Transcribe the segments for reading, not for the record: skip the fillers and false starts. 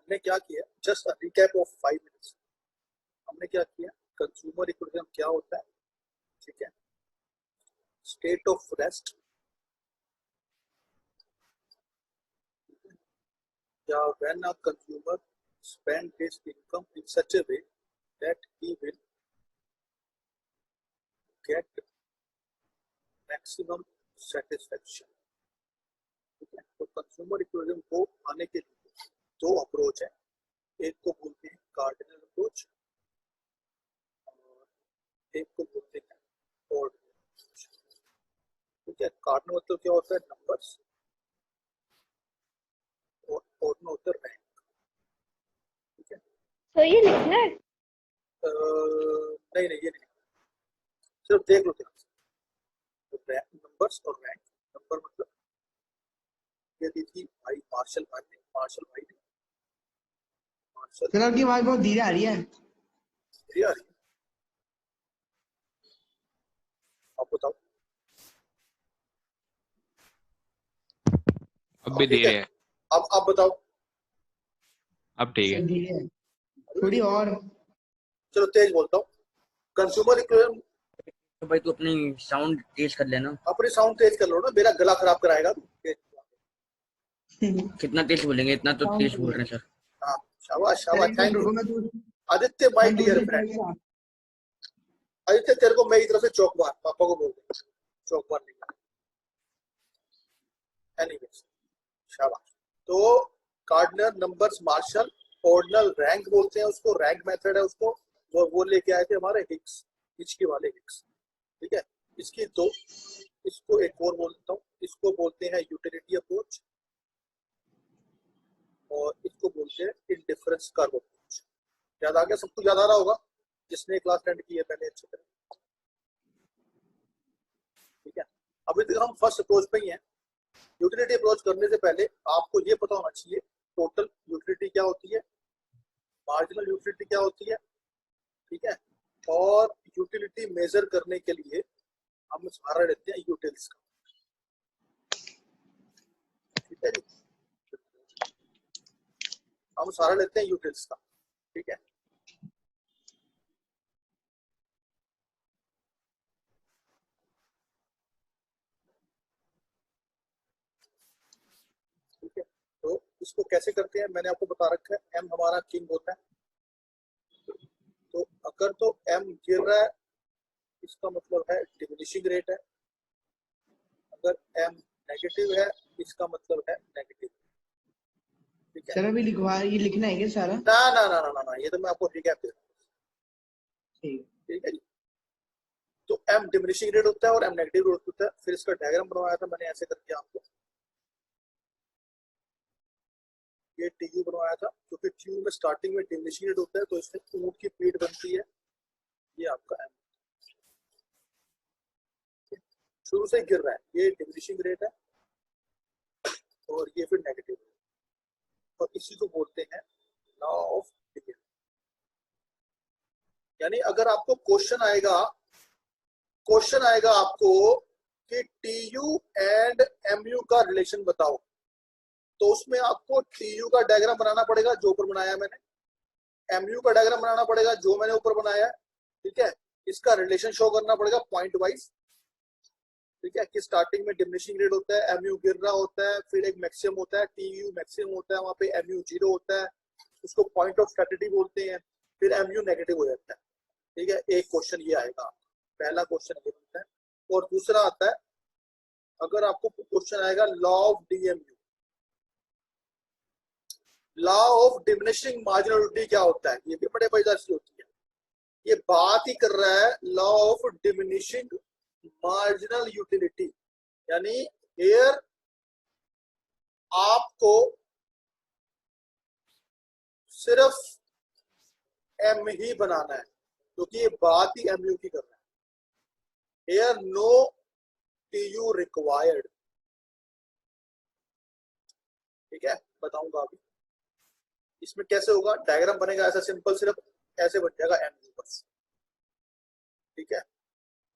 हमने क्या किया, जस्ट रिकैप ऑफ 5 मिनट्स। हमने क्या किया, कंज्यूमर इक्विलिब्रियम क्या होता है, ठीक है, स्टेट ऑफ रेस्ट या when a consumer spend his income in such a way that he will get maximum satisfaction, ठीक है। तो कंज्यूमर इक्विलिब्रियम को आने के लिए दो अप्रोच है, एक को बोलते हैं कार्डिनल अप्रोच और एक को बोलते हैं ऑर्डिनल अप्रोच, ठीक है। कार्डिनल मतलब क्या होता है, नंबर्स, और ऑर्डिनल होता है रैंक, ठीक है। तो ये लिखना है? नहीं नहीं, ये नहीं, सिर्फ देख लो ध्यान से, नंबर्स और रैंक। नंबर मतलब ये दी थी भाई मार्शल भाई ने, सर आपकी आवाज बहुत धीरे आ रही है। धीरे आ रही है, आप बताओ। अब भी धीरे है। अब आप बताओ। अब ठीक है। धीरे है थोड़ी और। चलो तेज बोलता हूँ। कंज्यूमर इक्विलिब्रियम, तो भाई तू अपनी साउंड तेज कर लेना। अपनी साउंड तेज कर लो ना, मेरा गला खराब कराएगा तू। कितना तेज बोलेंगे, इतना तो तेज बोल रहे हैं सर। हाँ, शाबाश शाबाश, थैंक यू मैं Aditya my dear friend. Aditya तेरे को मेरी तरफ से चौक मार, पापा को बोल दे चौक मार नहीं। एनीवेज, शाबाश। तो cardinal, numbers, Marshall, ordinal, rank बोलते हैं उसको, रैंक मेथड है उसको, वो लेके आए थे हमारे हिग्स, हिचकी वाले हिग्स, ठीक है। इसकी दो, इसको एक और बोलता हूँ, इसको बोलते हैं यूटिलिटी अप्रोच और इसको बोलते हैं इंडिफरेंस कर्व अप्रोच। याद आ गया, सब कुछ याद आ रहा होगा जिसने क्लास अटेंड की है पहले अच्छी तरह, ठीक है। अभी तक हम फर्स्ट अप्रोच पे ही हैं। यूटिलिटी अप्रोच करने से पहले आपको ये पता होना चाहिए टोटल यूटिलिटी क्या होती है, मार्जिनल यूटिलिटी क्या होती है, ठीक है। और यूटिलिटी मेजर करने के लिए हम सहारा लेते हैं यूटिल्स का, ठीक है जी। हम सहारा लेते हैं यूटिल्स का, ठीक है। ठीक है, तो इसको कैसे करते हैं मैंने आपको बता रखा है। एम हमारा किंग होता है, तो अगर तो एम गिर रहा है इसका मतलब है डिमिनिशिंग रेट है, अगर एम नेगेटिव है इसका मतलब है नेगेटिव, ठीक है। सर अभी लिखवा, ये लिखना है क्या सारा? ना ना ना ना ना, ये तो मैं आपको रिकैप दे रहा हूँ, ठीक है जी। तो एम डिमिनिशिंग रेट होता है और एम नेगेटिव रेट होता है। फिर इसका डायग्राम बनवाया था मैंने ऐसे करके आपको, ये टीयू बनवाया था, क्योंकि टीयू में स्टार्टिंग में डिमिनिशिंग रेट होता है, तो इसमें ऊंट की पीठ बनती है, ये आपका एम शुरू से गिर रहा है, ये डिमिनिशिंग रेट है और ये फिर नेगेटिव है, और इसी को बोलते हैं लॉ ऑफ डिके। यानी अगर आपको क्वेश्चन आएगा आपको कि टीयू एंड एमयू का रिलेशन बताओ, तो उसमें आपको टीयू का डायग्राम बनाना पड़ेगा जो ऊपर बनाया मैंने, एमयू का डायग्राम बनाना पड़ेगा जो मैंने ऊपर बनाया है, ठीक है। इसका रिलेशन शो करना पड़ेगा पॉइंट वाइज, ठीक है, कि स्टार्टिंग में डिमिनिशिंग रेट होता है, एमयू गिर रहा होता है, फिर एक मैक्सिमम होता है, टीयू मैक्सिमम होता है, वहां पे एमयू 0 होता है, उसको पॉइंट ऑफ स्टैटिटी बोलते हैं, फिर एमयू नेगेटिव हो जाता है, ठीक है। एक क्वेश्चन ये आएगा, पहला क्वेश्चन ये बनता है। और दूसरा आता है, अगर आपको क्वेश्चन आएगा law of DMU, law of diminishing marginality क्या होता है, ये भी बड़े मजेदार चीज होती है। ये बात ही कर रहा है law of diminishing marginal utility, यानी हियर आपको सिर्फ एम ही बनाना है, क्योंकि ये बात ही एमयू की कर रहा है। हियर नो टीयू रिक्वायर्ड, ठीक है, बताऊंगा अभी। इसमें कैसे होगा, डायग्राम बनेगा ऐसा सिंपल, सिर्फ ऐसे बन जाएगा एमयू बस, ठीक है।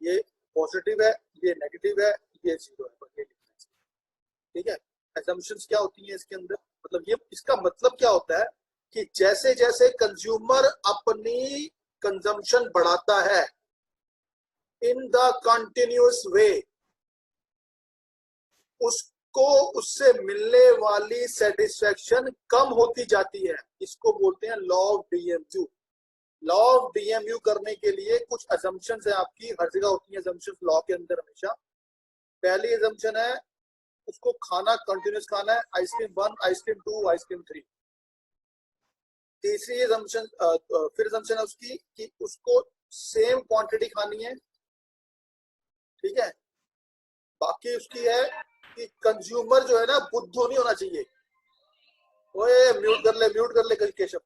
ये पॉजिटिव है, ये नेगेटिव है, ये 0 है, ठीक है। असम्पशंस क्या होती हैं इसके अंदर, मतलब ये इसका मतलब क्या होता है कि जैसे जैसे कंज्यूमर अपनी कंजम्पशन बढ़ाता है इन द कंटिन्यूअस वे, उसको उससे मिलने वाली सेटिस्फेक्शन कम होती जाती है। इसको बोलते हैं law of DMU. Law of DMU करने के लिए कुछ असम्पशंस है आपकी, हर जगह होती है असम्पशंस लॉ के अंदर हमेशा। पहली असम्पशन है उसको खाना कंटिन्यूस खाना है, आइसक्रीम 1, आइसक्रीम 2, आइसक्रीम 3। तीसरी असम्पशन फिर असम्पशन है उसकी कि उसको सेम क्वांटिटी खानी है, ठीक है। बाकी उसकी है कि कंज्यूमर जो है ना बुद्धू नहीं होना चाहिए। ओए म्यूट कर ले केशव।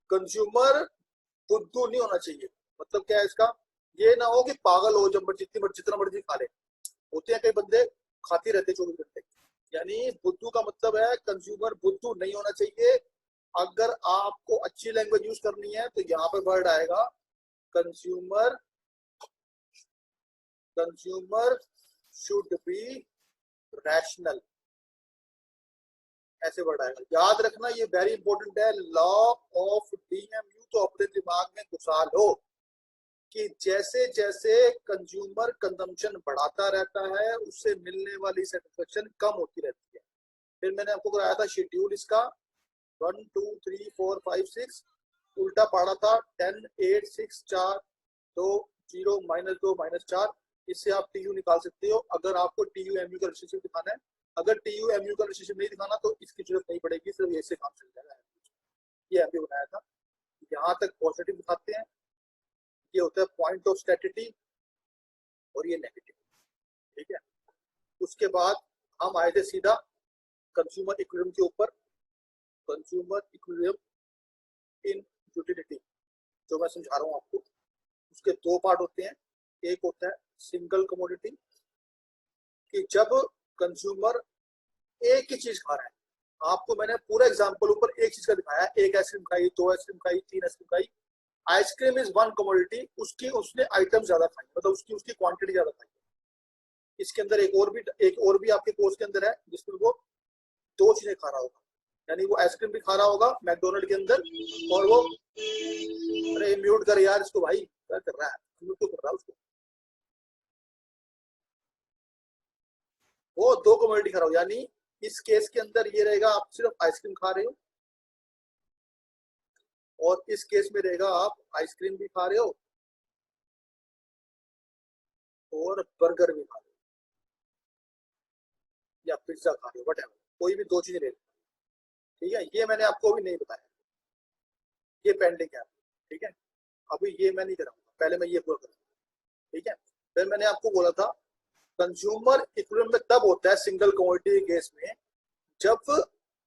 कंज्यूमर बुद्धू नहीं होना चाहिए। मतलब क्या है इसका, ये ना हो कि पागल हो जब जितना मर्जी खा ले। होते हैं कई बंदे खाते रहते 24 घंटे। यानी बुद्धू का मतलब है कंज्यूमर बुद्धू नहीं होना चाहिए। अगर आपको अच्छी लैंग्वेज यूज करनी है तो यहाँ पे वर्ड आएगा कंज्यूमर शुड बी रैशनल, ऐसे वर्ड आएगा। याद रखना ये वेरी इंपॉर्टेंट है। लॉ ऑफ डीएमयू तो अपने दिमाग में घुसा लो कि जैसे जैसे कंज्यूमर कंजम्पशन बढ़ाता रहता है उससे मिलने वाली सेटिस्फेक्शन कम होती रहती है। फिर मैंने आपको कराया था शेड्यूल इसका 1 2 3 4 5 6, उल्टा पढ़ा था 10 8 6 4 2 0 -2 -4। इससे आप टीयू निकाल सकते हो अगर आपको टीयू एमयू का रिलेशनशिप दिखाना है। अगर टीयू एमयू का रिलेशनशिप नहीं दिखाना तो इसकी जरूरत नहीं पड़ेगी, सिर्फ ऐसे काम चल जाएगा। ये एमयू बनाया था। यहाँ तक पॉजिटिव दिखाते हैं, ये होता है पॉइंट ऑफ स्टैटिटी और ये नेगेटिव, ठीक है। उसके बाद हम आए थे सीधा कंज्यूमर इक्विलिब्रियम के ऊपर। कंज्यूमर इक्विलिब्रियम इन यूटिलिटी जो मैं समझा रहा हूँ आपको, उसके दो पार्ट होते हैं। एक होता है सिंगल कमोडिटी कि जब कंज्यूमर एक ही चीज खा रहा है। आपको मैंने पूरा एग्जांपल ऊपर एक चीज का दिखाया, एक आइसक्रीम खाई, 2 आइसक्रीम खाई, 3 आइसक्रीम खाई। आइसक्रीम इज वन कमोडिटी, उसने आइटम ज्यादा खाई, मतलब उसकी क्वांटिटी ज्यादा खाई। इसके अंदर एक और भी आपके कोर्स के अंदर है जिसमें वो 2 चीजें खा रहा होगा। यानी वो आइसक्रीम भी खा रहा होगा मैकडोनल्ड के अंदर, और वो अरे म्यूट कर यार इसको भाई, क्या कर रहा है, म्यूट तो कर रहा है उसको। वो 2 कमोडिटी खा रहा हो, यानी इस केस के अंदर ये रहेगा आप सिर्फ आइसक्रीम खा रहे हो, और इस केस में रहेगा आप आइसक्रीम भी खा रहे हो और बर्गर भी खा रहे हो या पिज्जा खा रहे हो, वट एवर, कोई भी 2 चीजें ले लो, ठीक है। ये मैंने आपको अभी नहीं बताया, ये पेंडिंग है, ठीक है। अभी ये मैं नहीं कराऊंगा, पहले मैं ये पूरा करूंगा, ठीक है। फिर मैंने आपको बोला था कंज्यूमर इक्विलिब्रियम में तब होता है सिंगल कमोडिटी केस में जब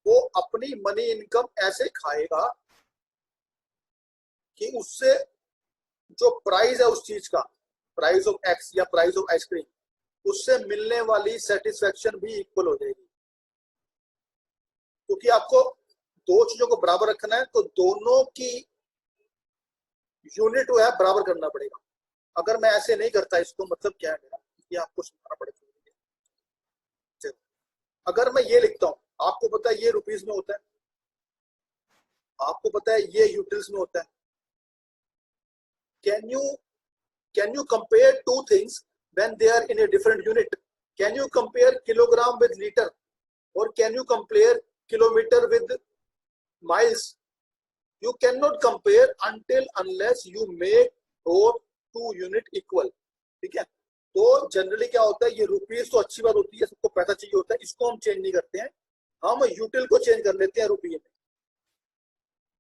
वो अपनी मनी इनकम ऐसे खाएगा कि उससे जो प्राइस है उस चीज का, प्राइस ऑफ एक्स या प्राइस ऑफ आइसक्रीम, उससे मिलने वाली सेटिस्फेक्शन भी इक्वल हो जाएगी। क्योंकि आपको 2 चीजों को बराबर रखना है तो दोनों की यूनिट जो है बराबर करना पड़ेगा। अगर मैं ऐसे नहीं करता इसको मतलब क्या है मेरा, ये आपको समझना पड़ेगा। अगर मैं ये लिखता हूं, आपको पता है ये रुपीस में होता है, आपको पता है ये यूटिल्स में होता है। Can you compare 2 things when they are in a different unit? Can you compare kilogram with litre, और can you compare kilometre with miles? You cannot compare until unless you make those 2 unit equal, ठीक है। तो generally क्या होता है, ये rupees तो अच्छी बात होती है, सबको पैसा चाहिए होता है, इसको हम चेंज नहीं करते हैं, हम यूटिल को चेंज कर लेते हैं रुपये में,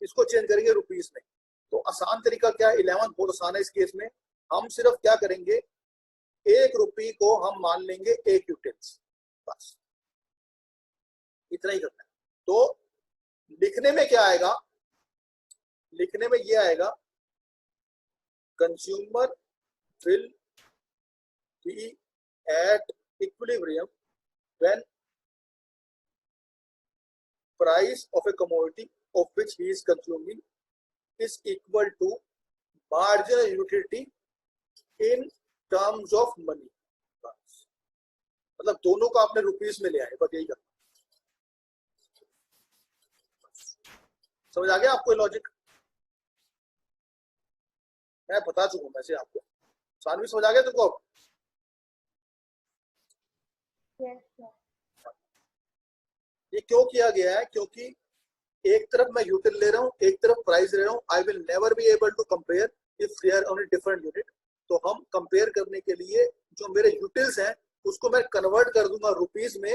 इसको चेंज करेंगे रुपीस में। तो आसान तरीका क्या है, 11 बहुत आसान है इस केस में। हम सिर्फ क्या करेंगे, 1 रुपये को हम मान लेंगे 1 यूटिल्स, बस इतना ही करना है। तो लिखने में क्या आएगा, लिखने में ये आएगा consumer will be at equilibrium when price of a commodity of which he is consuming is equal to marginal utility in terms of money. मतलब दोनों को आपने रुपीस में ले आए, बस यही करना। समझ आ गया आपको लॉजिक? मैं बता चुका हूं वैसे आपको। सानवी समझ आ गया तुमको? ये क्यों किया गया है? क्योंकि एक तरफ मैं यूटिल ले रहा हूँ, एक तरफ प्राइस ले रहा हूँ। I will never be able to compare if they are on different unit. तो हम कंपेयर करने के लिए जो मेरे यूटिल्स हैं उसको मैं कन्वर्ट कर दूंगा रुपीज में,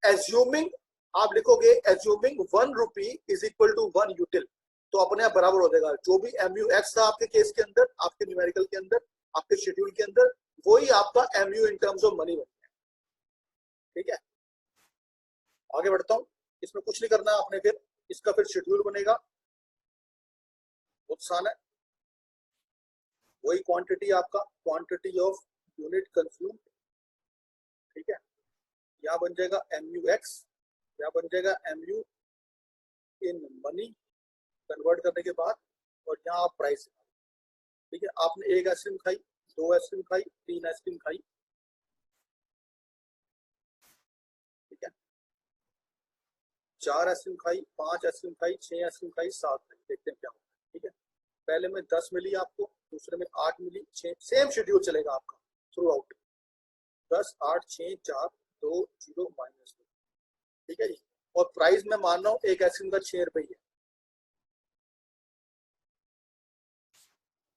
एज्यूमिंग, आप लिखोगे assuming 1 rupee is equal to 1 util, तो अपने आप बराबर हो जाएगा। जो भी एमयू एक्स था आपके केस के अंदर, आपके न्यूमेरिकल के अंदर, आपके शेड्यूल के अंदर, वही आपका MU in terms of money बनता है। ठीक है, आगे बढ़ता हूँ। इसमें कुछ नहीं करना आपने, फिर इसका फिर शेड्यूल बनेगा, नुकसान है वही क्वांटिटी, आपका क्वांटिटी ऑफ यूनिट कंज्यूम। ठीक है, यहाँ बन जाएगा एमयू एक्स, यहाँ बन जाएगा एमयू इन मनी कन्वर्ट करने के बाद, और यहाँ आप प्राइस। ठीक है, आपने एक आइसक्रीम खाई, 2 आइसक्रीम खाई, 3 आइसक्रीम खाई। ठीक है, 4 आइसक्रीम खाई, 5 आइसक्रीम खाई, 6 आइसक्रीम खाई, 7 खाई। देखते हैं क्या होता है। ठीक है, पहले में 10 मिली आपको, दूसरे में 8 मिली, 6, सेम शेड्यूल चलेगा आपका थ्रू आउट। 10, 8, 6, 4, 2, 0, -2। ठीक है जी, और प्राइस में मान रहा हूँ एक आइसक्रीम का 6 रुपये है।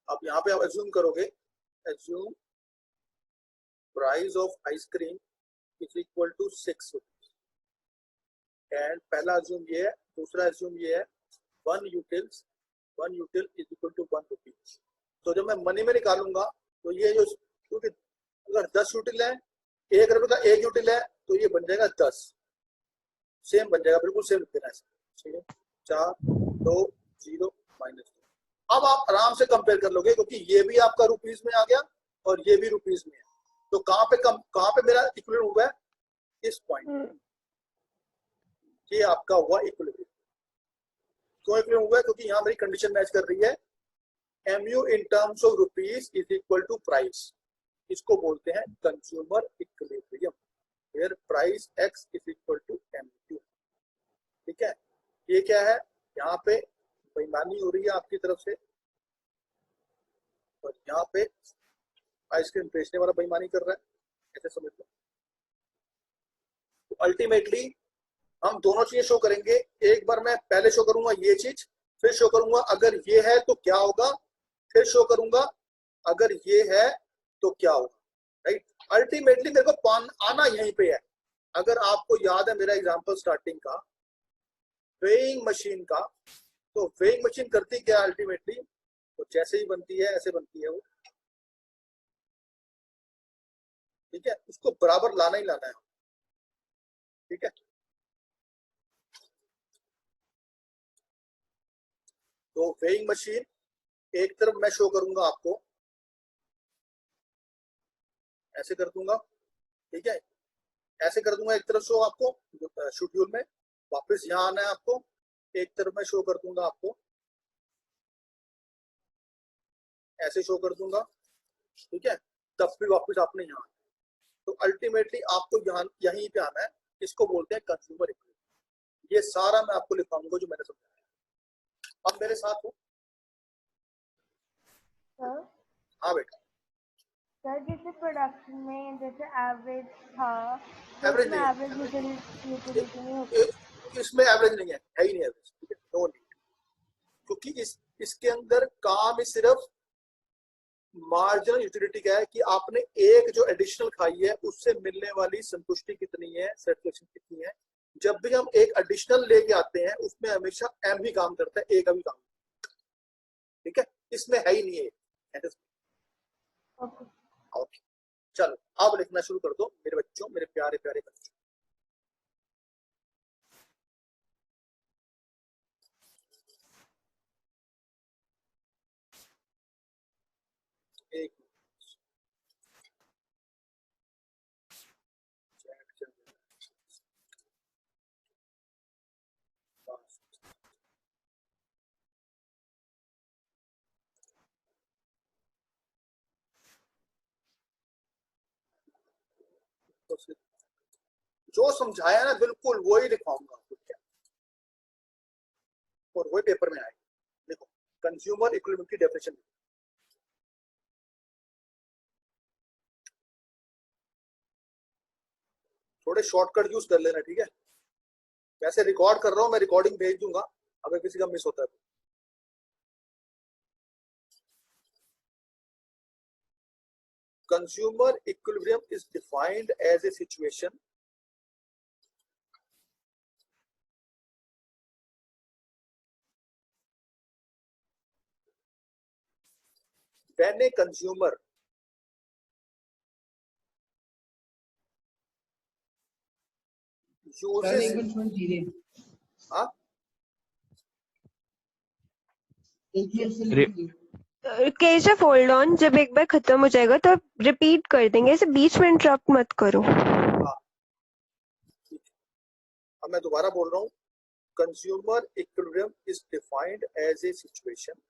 अब यहाँ पे आप एज्यूम करोगे, assume price of ice cream is equal to 6 rupees. And पहला एज्यूम ये है, दूसरा एज्यूम ये है 1 util is equal to 1 rupees. तो जब मैं मनी में निकालूंगा तो ये जो, क्योंकि अगर 10 यूटिल है, 1 रुपए का 1 यूटिल है, तो ये बन जाएगा 10, सेम बन जाएगा, बिल्कुल सेम लिखना है। 6, 4, 2, 0, -2। अब आप आराम से कंपेयर कर लोगे, क्योंकि ये भी आपका रुपीज में आ गया और ये भी रुपीज में है। तो कहाँ पे मेरा इक्विलिब्रियम हुआ है? इस पॉइंट, ये आपका हुआ इक्विलिब्रियम। क्यों इक्विलिब्रियम हुआ है? क्योंकि यहाँ मेरी कंडीशन मैच कर रही है, MU in terms of rupees is equal to price. इसको बोलते हैं consumer equilibrium, where price X is equal to MU. ठीक है, ये क्या है? यहाँ पे बेईमानी हो रही है आपकी तरफ से, और यहाँ पे आइसक्रीम बेचने वाला बेईमानी कर रहा है, ऐसे समझ लो। तो अल्टीमेटली हम दोनों चीजें शो करेंगे। एक बार मैं पहले शो करूंगा ये चीज, फिर शो करूंगा अगर ये है तो क्या होगा, फिर शो करूंगा अगर ये है तो क्या होगा। राइट, अल्टीमेटली मेरे को आना यहीं पे है। अगर आपको याद है मेरा एग्जांपल स्टार्टिंग का वेइंग मशीन का, तो वेइंग मशीन करती क्या अल्टीमेटली? तो जैसे ही बनती है ऐसे बनती है वो। ठीक है, उसको बराबर लाना ही लाना है। ठीक है, तो वेइंग मशीन एक तरफ मैं शो करूंगा आपको, ऐसे कर दूंगा। ठीक है, ऐसे कर दूंगा एक तरफ शो आपको शेड्यूल में, वापस यहाँ आना है आपको, एक तरफ मैं शो कर दूंगा आपको, ऐसे शो कर दूंगा। ठीक है, तब भी वापस आपने यहाँ, तो अल्टीमेटली आपको यहाँ यहीं पे आना है। इसको बोलते हैं कंज्यूमर इक्विलिब्रियम। ये सारा मैं आपको लिखाऊंगा जो मैंने समझाया। अब मेरे साथ हो। हाँ बेटा, सर जैसे प्रोडक्शन में जैसे एवरेज था, एवरेज उसमें नहीं एवरेज यूटिलिटी नहीं होती। है, इसमें एवरेज नहीं है ही नहीं एवरेज। ठीक है, नो नीड, क्योंकि इसके अंदर काम ही सिर्फ मार्जिनल यूटिलिटी का है कि आपने एक जो एडिशनल खाई है उससे मिलने वाली संतुष्टि कितनी है, सेटिस्फेक्शन कितनी है। जब भी हम एक एडिशनल लेके आते हैं उसमें हमेशा एम भी काम करता है, ए का भी काम। ठीक है, इसमें है ही नहीं है। ओके, चलो अब लिखना शुरू कर दो मेरे बच्चों, मेरे प्यारे प्यारे बच्चों। एक जो समझाया ना बिल्कुल वही लिखवाऊंगा आपको। और वही पेपर में आए। देखो कंज्यूमर इक्विलिब्रियम की डेफिनेशन, थोड़े शॉर्टकट यूज कर लेना, ठीक है। वैसे रिकॉर्ड कर रहा हूँ मैं, रिकॉर्डिंग भेज दूंगा अगर किसी का मिस होता है तो। Consumer equilibrium is defined as a situation when a consumer sir एक uses मिनट सुन धीरे, हाँ एक मिनट सुन रे- धीरे। केशव होल्ड ऑन, जब एक बार खत्म हो जाएगा तो आप रिपीट कर देंगे, ऐसे बीच में इंटरप्ट मत करो। हाँ ठीक है। अब मैं दोबारा बोल रहा हूँ, consumer equilibrium is defined as a situation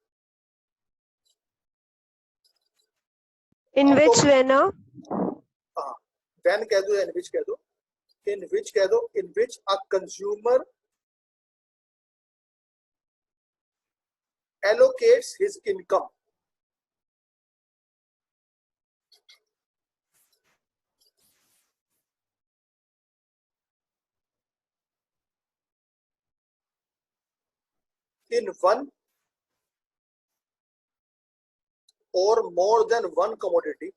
इन आपको विच वेन हाँ when कह दो या in which कह दो, in which कह दो, in which a consumer allocates his income in one or more than one commodity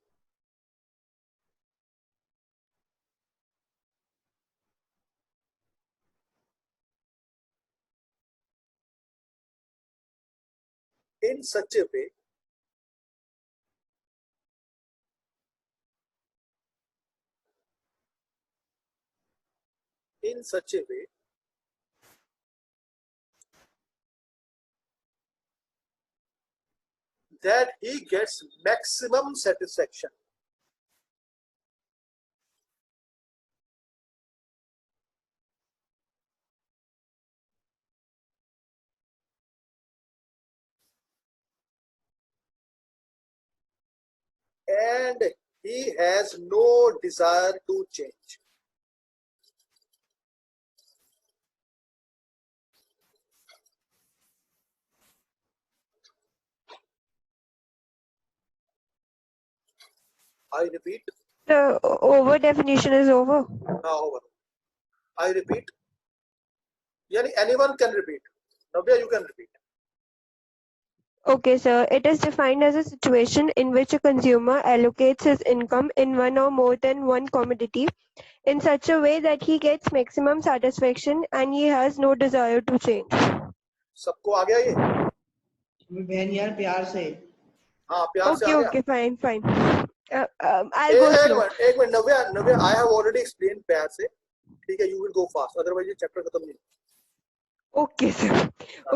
in such a way that he gets maximum satisfaction. And he has no desire to change. I repeat, The over definition is over. now over. I repeat, yani anyone can repeat. Navya, you can repeat. Okay, sir. It is defined as a situation in which a consumer allocates his income in one or more than one commodity in such a way that he gets maximum satisfaction and he has no desire to change. सबको आ गया ये? बहन यार प्यार से। हाँ प्यार से Okay, आ गया। okay, fine, fine. I'll go slow. एक minute Navya, Navya, I have already explained प्यार से, ठीक है, you will go fast, otherwise ये चैप्टर खत्म नहीं। Okay, sir.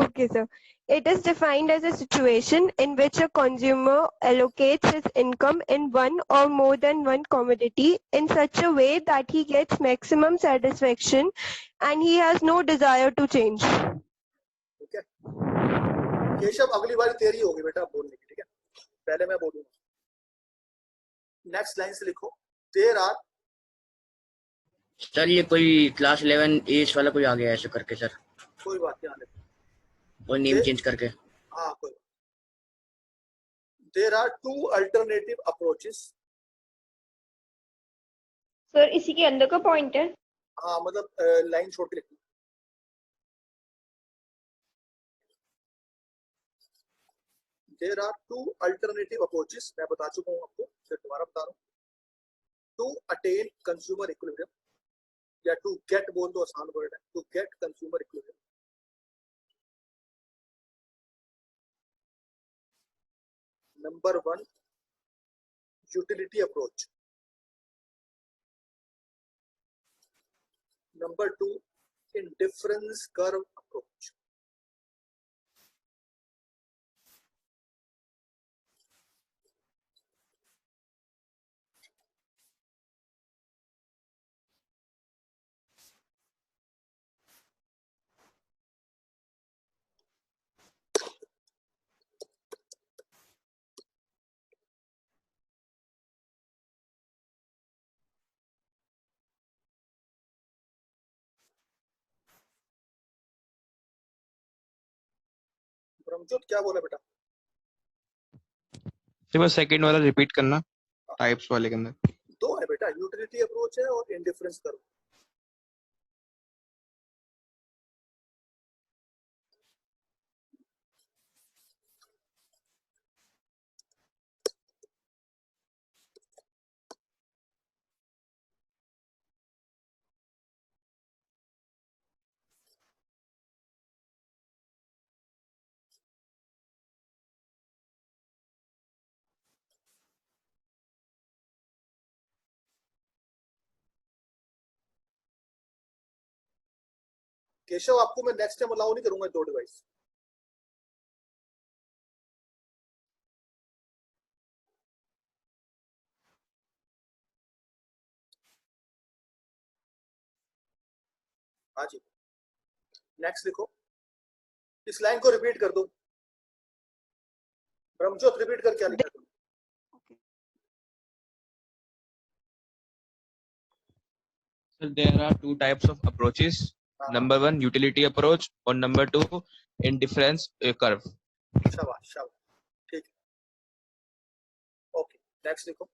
Okay, sir. It is defined as a situation in which a consumer allocates his income in one or more than one commodity in such a way that he gets maximum satisfaction and he has no desire to change. ठीक है केशव, अगली बारी तेरी होगी बेटा बोलने की, ठीक है, पहले मैं बोलूंगा। नेक्स्ट लाइन से लिखो, देयर आर। सर ये कोई क्लास 11 एज वाला कोई आ गया ऐसे करके सर, कोई बात नहीं, आने और नेम चेंज करके। हाँ कोई। There are two alternative approaches. Sir इसी के अंदर का पॉइंट है। हाँ मतलब लाइन छोड़ के लिखना। There are two alternative approaches, मैं बता चुका हूँ आपको, फिर दोबारा बता रहा हूँ। टू अटेन कंज्यूमर इक्विलिब्रियम, या टू गेट बोल दो, आसान वर्ड है, to get consumer equilibrium. Number one, utility approach. Number two, indifference curve approach. Ramjot क्या बोला बेटा? फिर बस सेकंड वाला रिपीट करना टाइप्स वाले के अंदर। दो है बेटा, यूटिलिटी अप्रोच है और इंडिफरेंस कर्व। केशव आपको मैं नेक्स्ट टाइम अलाउ नहीं करूंगा 2 डिवाइस। हाँ जी, नेक्स्ट लिखो, इस लाइन को रिपीट कर दो। ब्रह्मज्योत रिपीट कर, क्या लिखा है तुमने? So there are two types of approaches. Number one, utility approach, or number two, indifference curve. शाबाश शाबाश, ठीक है। ओके, नेक्स्ट लिखो,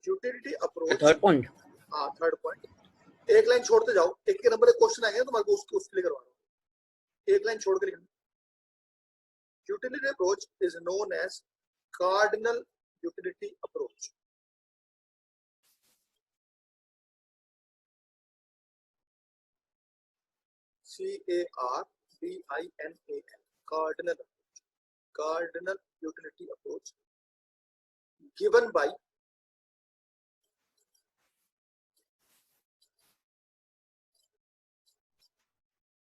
यूटिलिटी अप्रोच। Third point. हाँ, थर्ड पॉइंट। एक लाइन छोड़ते जाओ, एक के नंबर एक क्वेश्चन आएंगे तुम्हारे को, उसके लिए करवा रहा हूँ। एक लाइन छोड़ कर लिखना। Utility approach is known as cardinal utility approach. CARDINAL, cardinal approach, cardinal utility approach given by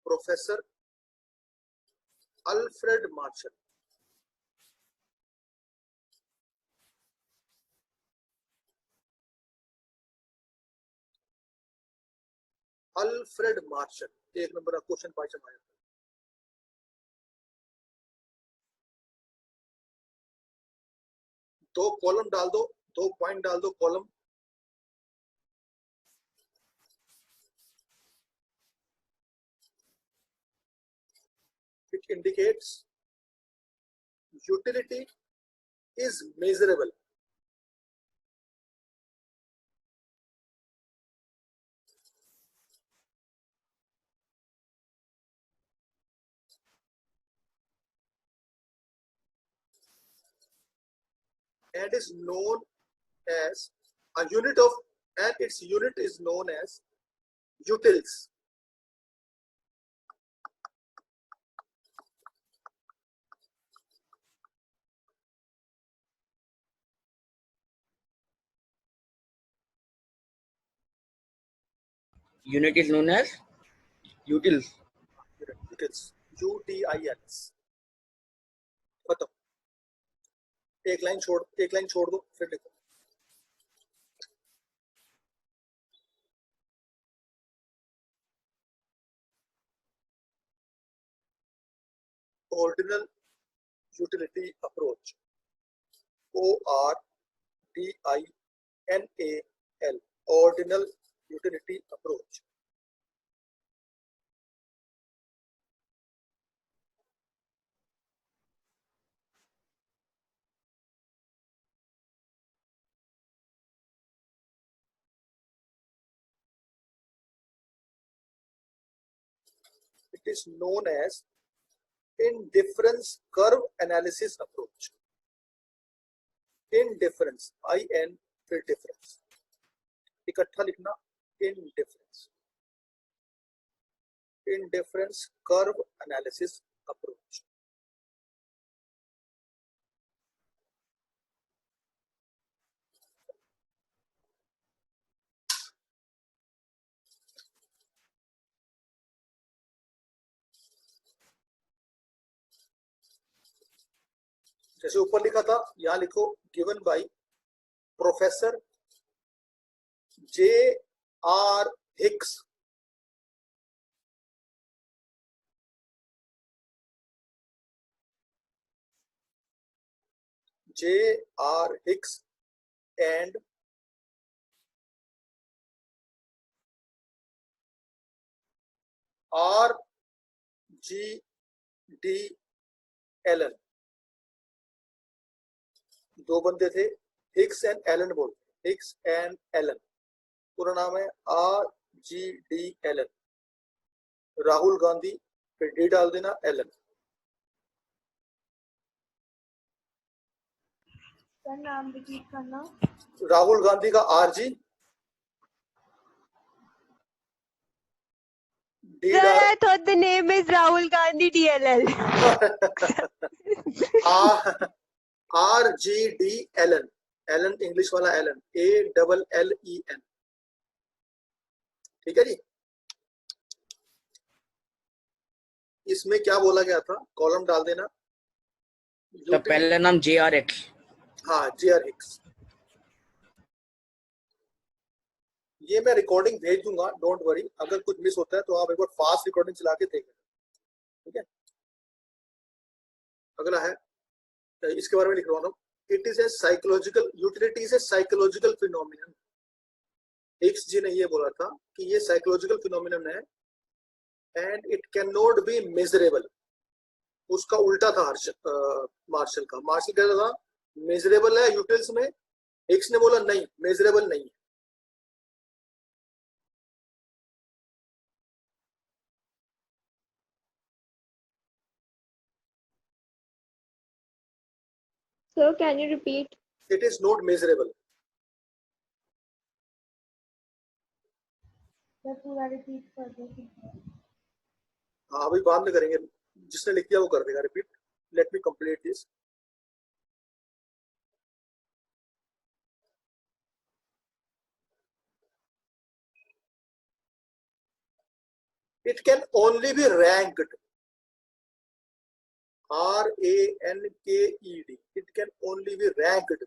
Professor Alfred Marshall. Alfred Marshall, एक नंबर का क्वेश्चन पाइचन आया। दो कॉलम डाल दो, 2 पॉइंट डाल दो column. It indicates utility is measurable. And is known as a unit of, and its unit is known as utils. Unit is known as utils. Utils, UTILs। खत्म। एक line छोड़ दो, फिर लिखो। Ordinal utility approach, ORDINAL, ordinal utility approach। It is known as indifference curve analysis approach। indifference, IN फिर difference, इकट्ठा लिखना, indifference curve analysis approach। जैसे ऊपर लिखा था, यहां लिखो given by professor J.R. Hicks, J.R. Hicks and R G D Allen, दो बंदे थे, हिक्स एंड एलन बोलते, हिक्स एंड एलन, पूरा नाम है R G D Allen. Rahul Gandhi, फिर डी डाल देना, एलन। सर नाम रिपीट करना। राहुल गांधी का आर जी, डी Sir, डाल I thought the name is Rahul Gandhi DLL. R G D Allen, Allen English वाला एलन, ALLEN। ठीक है जी। इसमें क्या बोला गया था, कॉलम डाल देना। तो पहला नाम JR हिक्स। हाँ, JR हिक्स। ये मैं रिकॉर्डिंग भेज दूंगा, डोंट वरी। अगर कुछ मिस होता है तो आप एक बार फास्ट रिकॉर्डिंग चला के देख लेना, ठीक है। अगला है, इसके बारे में लिख रहा हूँ, it is a psychological utility, is a psychological phenomenon. Hicks ji ने ये बोला था कि ये साइकोलॉजिकल फिनोमिनन है and it can not be measurable. उसका उल्टा था मार्शल का। मार्शल कह रहा था मेजरेबल है यूटिल्स में, हिक्स ने बोला नहीं, मेजरेबल नहीं है। Sir, can you repeat? It is not measurable. Sir पूरा रिपीट कर दो। हाँ, अभी बाद में करेंगे, जिसने लिख दिया वो कर देगा repeat. Let me complete this. It can only be ranked, RANKED, it can only be ranked।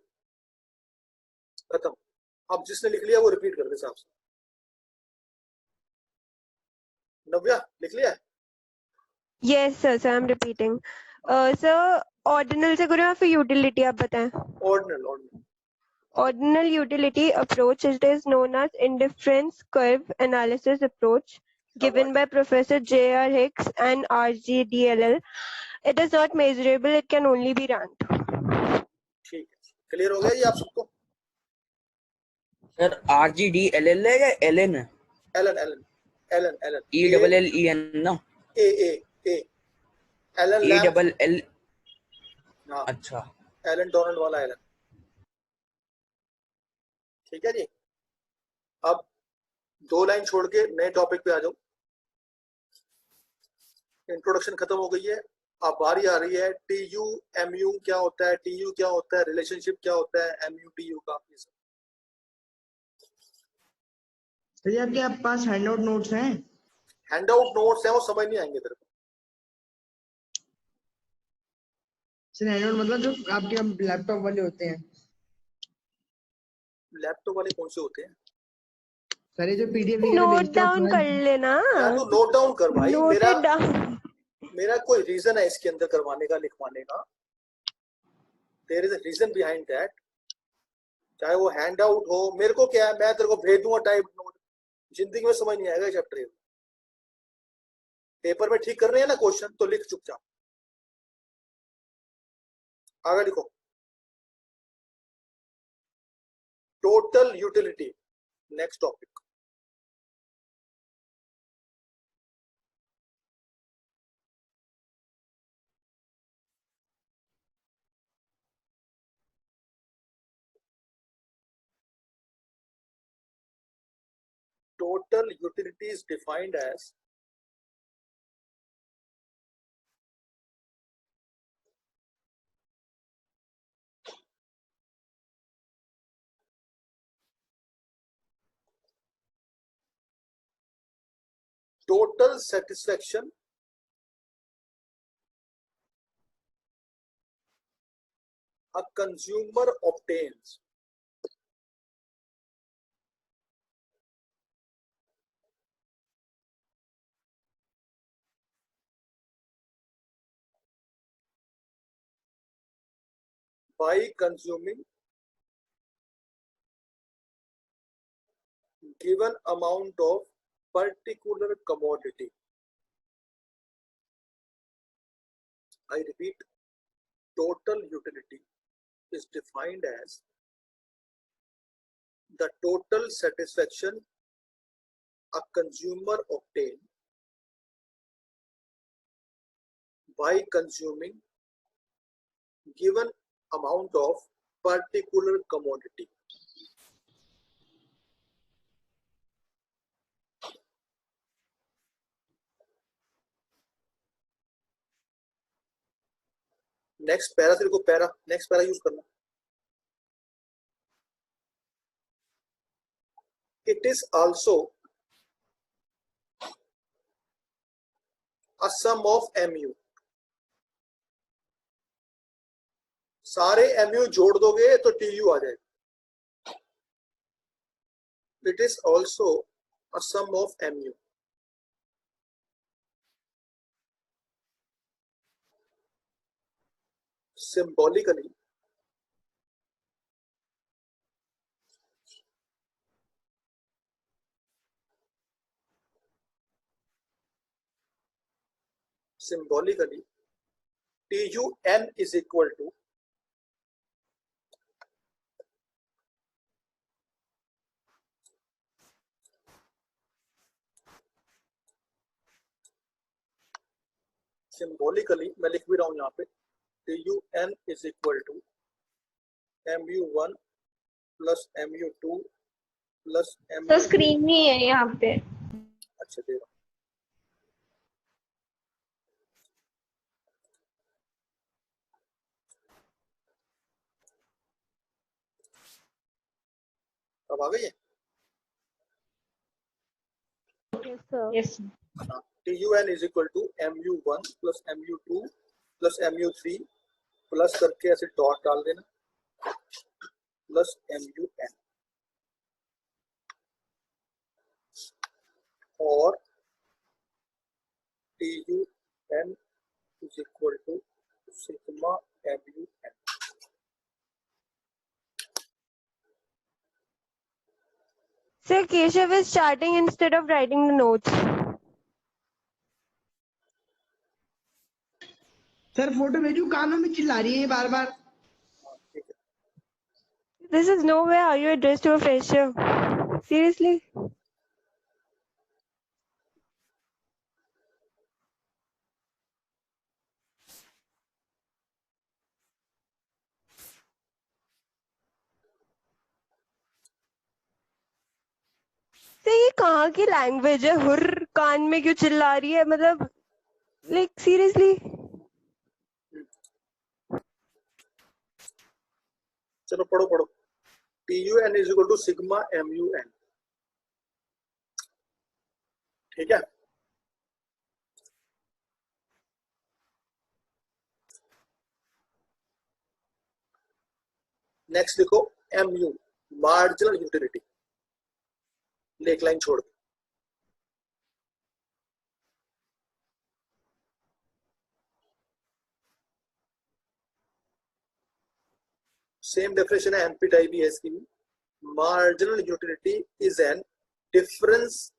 खत्म। अब जिसने लिख लिया वो रिपीट कर दे साहब से। नव्या लिख लिया है? Yes, sir. So I'm repeating. Sir, ordinal से करें या फिर utility आप बताएं? Ordinal, ordinal. Ordinal utility approach, it is known as indifference curve analysis approach, given by Professor J.R. Hicks and RGDLL. It is not measurable, it can only be ranked. ठीक है, clear हो गया ये आप सबको? Sir RGDLL है या LN है? Allen, Allen, Allen, Allen, ELLEN ना? A Allen lamb. ELL। हाँ, अच्छा, एलन डोनाल्ड वाला एलन। ठीक है जी। अब 2 लाइन छोड़ के नए टॉपिक पे आ जाओ। इंट्रोडक्शन खत्म हो गई है, अब बारी आ रही है TU MU क्या होता है, TU क्या होता है, रिलेशनशिप क्या होता है, MU TU का। तो ये आपके पास हैंडआउट नोट्स हैं? हैंडआउट नोट्स हैं, वो समझ नहीं आएंगे तेरे को। सर हैंडआउट मतलब जो आपके लैपटॉप वाले होते हैं। लैपटॉप वाले कौन से होते हैं? सर ये जो PDF वगैरह Note भेजते हैं down कर लेना। यार तू नोट डाउन कर भाई। Note मेरा it down. मेरा कोई रीजन है इसके अंदर करवाने का, लिखवाने का। There is a reason behind that. चाहे वो हैंड आउट हो, मेरे को क्या है, मैं तेरे को भेज दूंगा टाइप नोट। जिंदगी में समझ नहीं आएगा चैप्टर। पेपर में ठीक कर रहे हैं ना क्वेश्चन, तो लिख चुपचाप। आगे लिखो, total utility, next topic. Total utility is defined as total satisfaction a consumer obtains by consuming given amount of particular commodity। I repeat, total utility is defined as the total satisfaction a consumer obtain by consuming given amount of particular commodity. Next para तेरे को para next para use करना. It is also a sum of mu. सारे mu जोड़ दोगे तो tu आ जाएगा. It is also a sum of mu. Symbolically, TUN is equal to symbolically मैं लिख भी रहा हूं यहाँ पे TUN is equal to mu1 plus mu2 plus mu. Sir screen नहीं है यहाँ पे. अच्छा दे रहा हूं. अब आ गई है. Yes, sir. Yes. TUN is equal to mu1 plus mu2 plus mu3 plus करके ऐसे डॉट डाल देना प्लस MUN और TUN is equal to sigma MUN. Sir, Keshav is starting instead of writing the notes. Sir photo भेजू, कानों में चिल्ला रही है बार बार. ठीक है. This is no way are you addressed to a fresher. Seriously? Sir ये कहाँ की लैंग्वेज है? हुर्र कान में क्यों चिल्ला रही है? मतलब लाइक सीरियसली. चलो पढ़ो पढ़ो. TUN is equal to sigma MUN. ठीक है. नेक्स्ट देखो MU marginal utility. Lake line छोड़ दो. सेम डेफिनेशन है NPTIBS की. Marginal utility is an difference.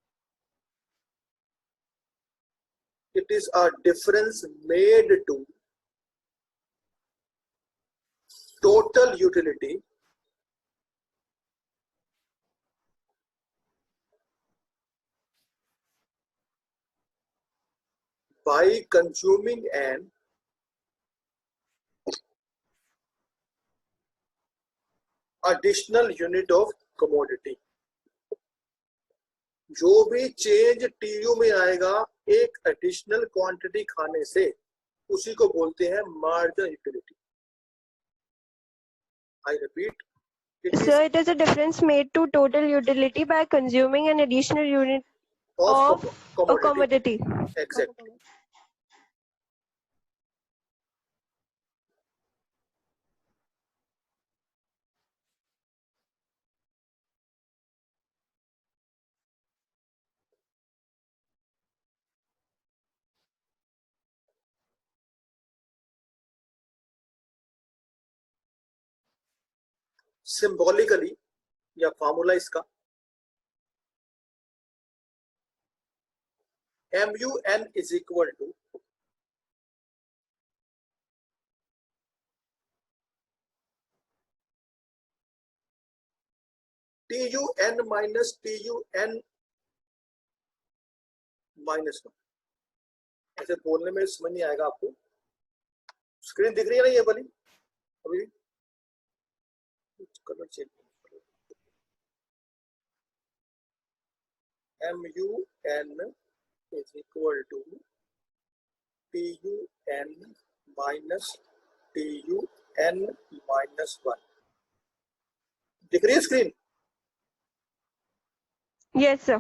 It is a difference made to total utility by consuming an additional unit of commodity. जो भी change TU में आएगा एक एडिशनल क्वांटिटी खाने से, उसी को बोलते हैं marginal utility. I repeat, Sir, it is a difference made to total utility by consuming an additional unit of a commodity. Exactly. Symbolically या फॉर्मूला इसका MUN is equal to TUN minus TUN minus 1, ऐसे बोलने में समझ नहीं आएगा आपको। Screen दिख रही है ना ये वाली अभी? Colour change, MUN is equal to TUN minus TUN minus 1, दिख रही है स्क्रीन? Yes, sir.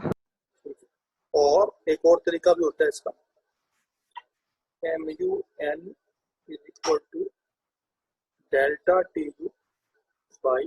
और एक और तरीका भी होता है इसका, MUN is equal to delta TU by